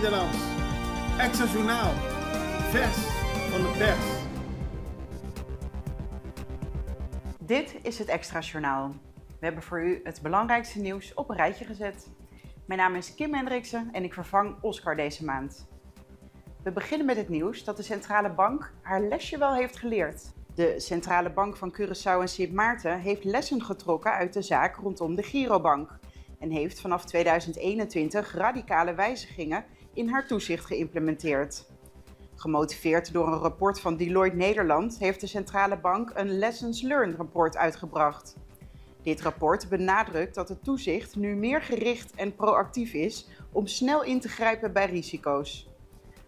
Nederlands. Extra Journaal. Vers van de pers. Dit is het Extra Journaal. We hebben voor u het belangrijkste nieuws op een rijtje gezet. Mijn naam is Kim Hendriksen en ik vervang Oscar deze maand. We beginnen met het nieuws dat de Centrale Bank haar lesje wel heeft geleerd. De Centrale Bank van Curaçao en Sint Maarten heeft lessen getrokken uit de zaak rondom de Girobank en heeft vanaf 2021 radicale wijzigingen in haar toezicht geïmplementeerd. Gemotiveerd door een rapport van Deloitte Nederland heeft de Centrale Bank een Lessons Learned rapport uitgebracht. Dit rapport benadrukt dat het toezicht nu meer gericht en proactief is om snel in te grijpen bij risico's.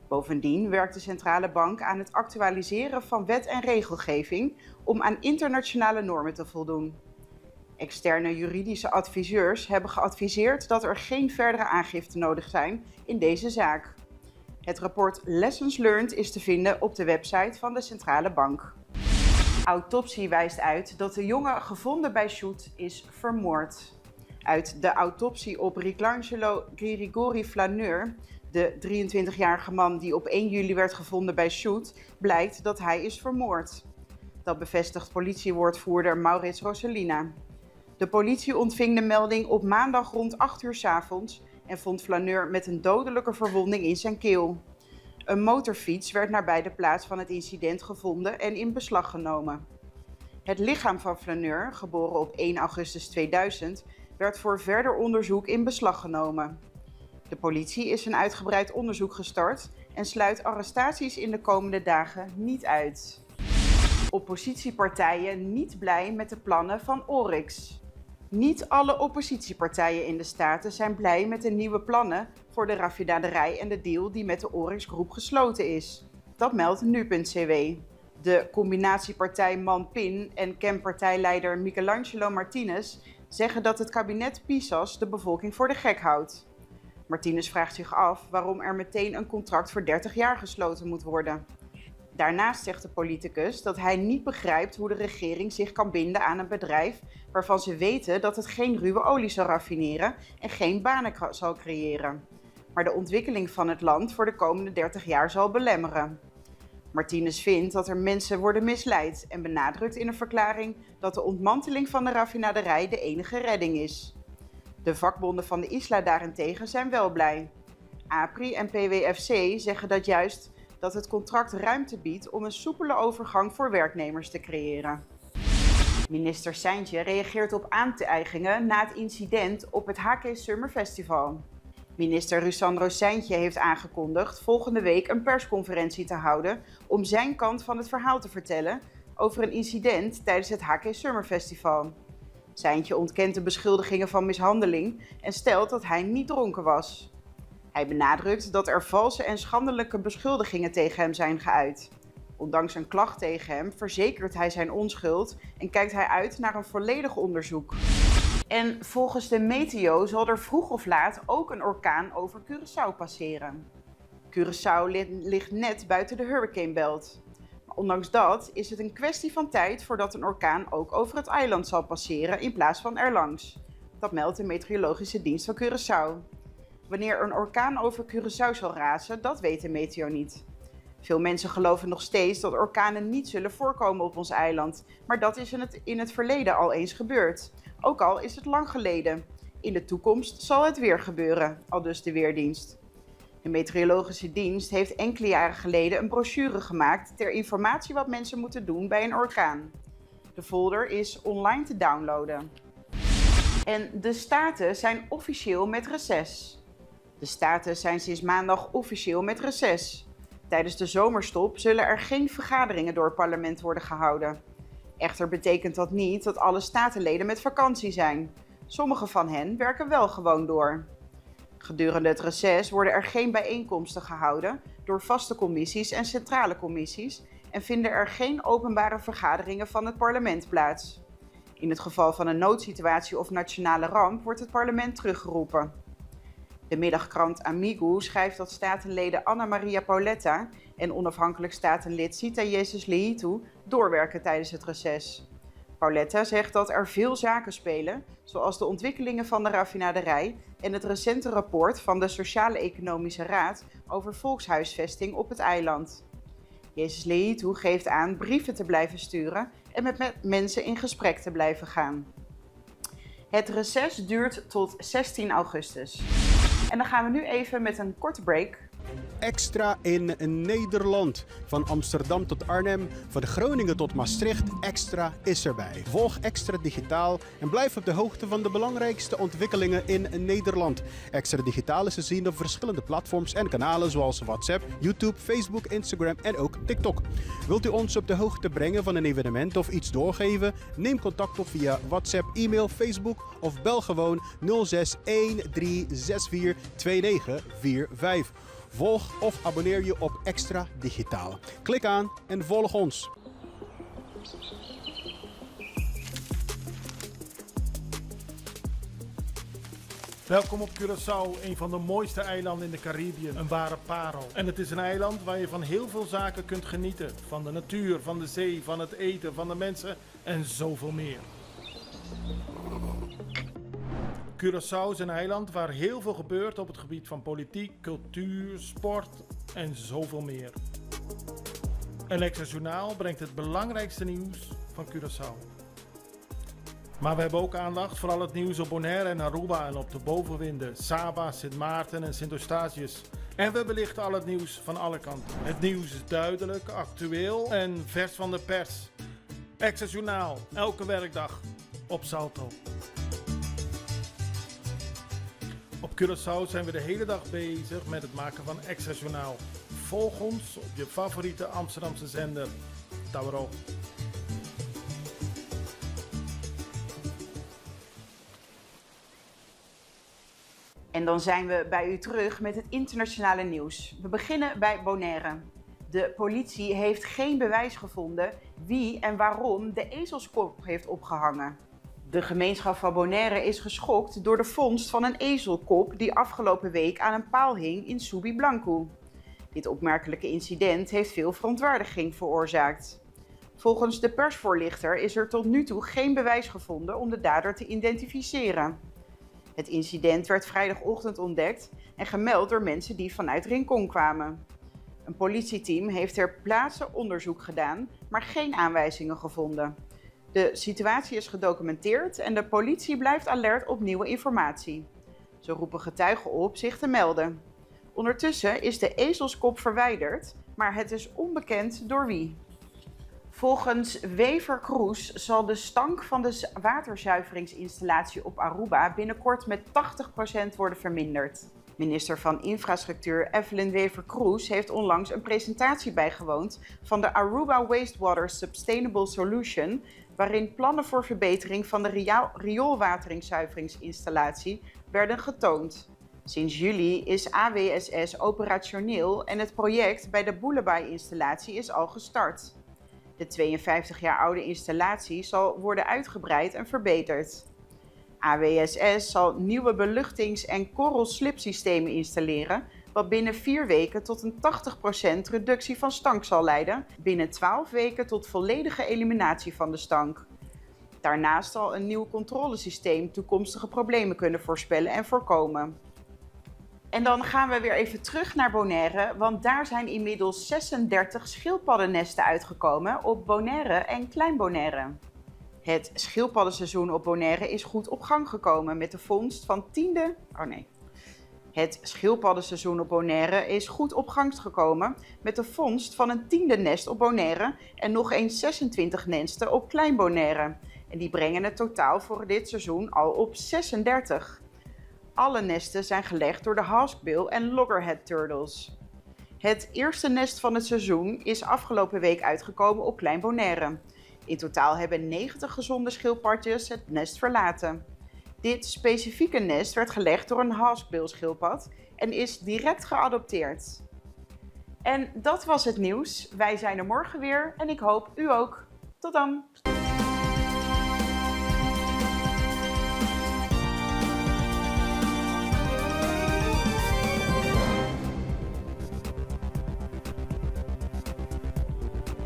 Bovendien werkt de Centrale Bank aan het actualiseren van wet en regelgeving om aan internationale normen te voldoen. Externe juridische adviseurs hebben geadviseerd dat er geen verdere aangifte nodig zijn in deze zaak. Het rapport Lessons Learned is te vinden op de website van de Centrale Bank. Autopsie wijst uit dat de jongen gevonden bij Shoot is vermoord. Uit de autopsie op Ricangelo Grigori Flaneur, de 23-jarige man die op 1 juli werd gevonden bij Shoot, blijkt dat hij is vermoord. Dat bevestigt politiewoordvoerder Maurits Roselina. De politie ontving de melding op maandag rond 8 uur 's avonds en vond Flaneur met een dodelijke verwonding in zijn keel. Een motorfiets werd nabij de plaats van het incident gevonden en in beslag genomen. Het lichaam van Flaneur, geboren op 1 augustus 2000, werd voor verder onderzoek in beslag genomen. De politie is een uitgebreid onderzoek gestart en sluit arrestaties in de komende dagen niet uit. Oppositiepartijen niet blij met de plannen van Oryx. Niet alle oppositiepartijen in de Staten zijn blij met de nieuwe plannen voor de raffinaderij en de deal die met de Oryx Groep gesloten is. Dat meldt nu.cw. De combinatiepartij MAN-PIN en CAM-partijleider Michelangelo Martinez zeggen dat het kabinet Pisas de bevolking voor de gek houdt. Martinez vraagt zich af waarom er meteen een contract voor 30 jaar gesloten moet worden. Daarnaast zegt de politicus dat hij niet begrijpt hoe de regering zich kan binden aan een bedrijf waarvan ze weten dat het geen ruwe olie zal raffineren en geen banen zal creëren, maar de ontwikkeling van het land voor de komende 30 jaar zal belemmeren. Martinez vindt dat er mensen worden misleid en benadrukt in een verklaring dat de ontmanteling van de raffinaderij de enige redding is. De vakbonden van de Isla daarentegen zijn wel blij. APRI en PWFC zeggen dat het contract ruimte biedt om een soepele overgang voor werknemers te creëren. Minister Sijntje reageert op aantijgingen na het incident op het HK Summer Festival. Minister Rusandro Sijntje heeft aangekondigd volgende week een persconferentie te houden om zijn kant van het verhaal te vertellen over een incident tijdens het HK Summer Festival. Sijntje ontkent de beschuldigingen van mishandeling en stelt dat hij niet dronken was. Hij benadrukt dat er valse en schandelijke beschuldigingen tegen hem zijn geuit. Ondanks een klacht tegen hem verzekert hij zijn onschuld en kijkt hij uit naar een volledig onderzoek. En volgens de meteo zal er vroeg of laat ook een orkaan over Curaçao passeren. Curaçao ligt net buiten de Hurricane Belt. Maar ondanks dat is het een kwestie van tijd voordat een orkaan ook over het eiland zal passeren in plaats van erlangs. Dat meldt de meteorologische dienst van Curaçao. Wanneer een orkaan over Curaçao zal razen, dat weet de meteo niet. Veel mensen geloven nog steeds dat orkanen niet zullen voorkomen op ons eiland, maar dat is in het verleden al eens gebeurd. Ook al is het lang geleden. In de toekomst zal het weer gebeuren, aldus de Weerdienst. De meteorologische dienst heeft enkele jaren geleden een brochure gemaakt ter informatie wat mensen moeten doen bij een orkaan. De folder is online te downloaden. En de Staten zijn officieel met reces. De Staten zijn sinds maandag officieel met reces. Tijdens de zomerstop zullen er geen vergaderingen door het parlement worden gehouden. Echter betekent dat niet dat alle statenleden met vakantie zijn. Sommige van hen werken wel gewoon door. Gedurende het reces worden er geen bijeenkomsten gehouden door vaste commissies en centrale commissies en vinden er geen openbare vergaderingen van het parlement plaats. In het geval van een noodsituatie of nationale ramp wordt het parlement teruggeroepen. De middagkrant Amigo schrijft dat statenleden Anna Maria Pauletta en onafhankelijk statenlid Sita Jesus Lehitu doorwerken tijdens het reces. Pauletta zegt dat er veel zaken spelen, zoals de ontwikkelingen van de raffinaderij en het recente rapport van de Sociaal-Economische Raad over volkshuisvesting op het eiland. Jezus Lehitou geeft aan brieven te blijven sturen en met mensen in gesprek te blijven gaan. Het reces duurt tot 16 augustus. En dan gaan we nu even met een korte break. Extra in Nederland. Van Amsterdam tot Arnhem, van Groningen tot Maastricht, Extra is erbij. Volg Extra Digitaal en blijf op de hoogte van de belangrijkste ontwikkelingen in Nederland. Extra Digitaal is te zien op verschillende platforms en kanalen zoals WhatsApp, YouTube, Facebook, Instagram en ook TikTok. Wilt u ons op de hoogte brengen van een evenement of iets doorgeven? Neem contact op via WhatsApp, e-mail, Facebook of bel gewoon 06 1364 2945. Volg of abonneer je op Extra Digitaal. Klik aan en volg ons. Welkom op Curaçao, een van de mooiste eilanden in de Caribiën. Een ware parel. En het is een eiland waar je van heel veel zaken kunt genieten. Van de natuur, van de zee, van het eten, van de mensen en zoveel meer. Curaçao is een eiland waar heel veel gebeurt op het gebied van politiek, cultuur, sport en zoveel meer. Een Extra Journaal brengt het belangrijkste nieuws van Curaçao. Maar we hebben ook aandacht voor al het nieuws op Bonaire en Aruba en op de bovenwinden, Saba, Sint Maarten en Sint Eustatius. En we belichten al het nieuws van alle kanten. Het nieuws is duidelijk, actueel en vers van de pers. Extra Journaal, elke werkdag op Salto. Op Curaçao zijn we de hele dag bezig met het maken van Extra Journaal. Volg ons op je favoriete Amsterdamse zender, Tauro. En dan zijn we bij u terug met het internationale nieuws. We beginnen bij Bonaire. De politie heeft geen bewijs gevonden wie en waarom de ezelskop heeft opgehangen. De gemeenschap van Bonaire is geschokt door de vondst van een ezelkop die afgelopen week aan een paal hing in Subi Blanco. Dit opmerkelijke incident heeft veel verontwaardiging veroorzaakt. Volgens de persvoorlichter is er tot nu toe geen bewijs gevonden om de dader te identificeren. Het incident werd vrijdagochtend ontdekt en gemeld door mensen die vanuit Rincon kwamen. Een politieteam heeft ter plaatse onderzoek gedaan, maar geen aanwijzingen gevonden. De situatie is gedocumenteerd en de politie blijft alert op nieuwe informatie. Ze roepen getuigen op zich te melden. Ondertussen is de ezelskop verwijderd, maar het is onbekend door wie. Volgens Wever Cruise zal de stank van de waterzuiveringsinstallatie op Aruba binnenkort met 80% worden verminderd. Minister van Infrastructuur Evelyn Wever Cruise heeft onlangs een presentatie bijgewoond van de Aruba Wastewater Sustainable Solution, waarin plannen voor verbetering van de rioolwateringszuiveringsinstallatie werden getoond. Sinds juli is AWSS operationeel en het project bij de Boulebye-installatie is al gestart. De 52 jaar oude installatie zal worden uitgebreid en verbeterd. AWSS zal nieuwe beluchtings- en korrelslipsystemen installeren, wat binnen 4 weken tot een 80% reductie van stank zal leiden, binnen 12 weken tot volledige eliminatie van de stank. Daarnaast zal een nieuw controlesysteem toekomstige problemen kunnen voorspellen en voorkomen. En dan gaan we weer even terug naar Bonaire, want daar zijn inmiddels 36 schildpaddennesten uitgekomen op Bonaire en Klein Bonaire. Het schildpaddenseizoen op Bonaire is goed op gang gekomen met de vondst van Het schildpaddenseizoen op Bonaire is goed op gang gekomen met de vondst van een 10e nest op Bonaire en nog eens 26 nesten op Klein Bonaire. En die brengen het totaal voor dit seizoen al op 36. Alle nesten zijn gelegd door de hawksbill en loggerhead turtles. Het eerste nest van het seizoen is afgelopen week uitgekomen op Klein Bonaire. In totaal hebben 90 gezonde schildpadjes het nest verlaten. Dit specifieke nest werd gelegd door een hawksbill schildpad en is direct geadopteerd. En dat was het nieuws. Wij zijn er morgen weer en ik hoop u ook. Tot dan!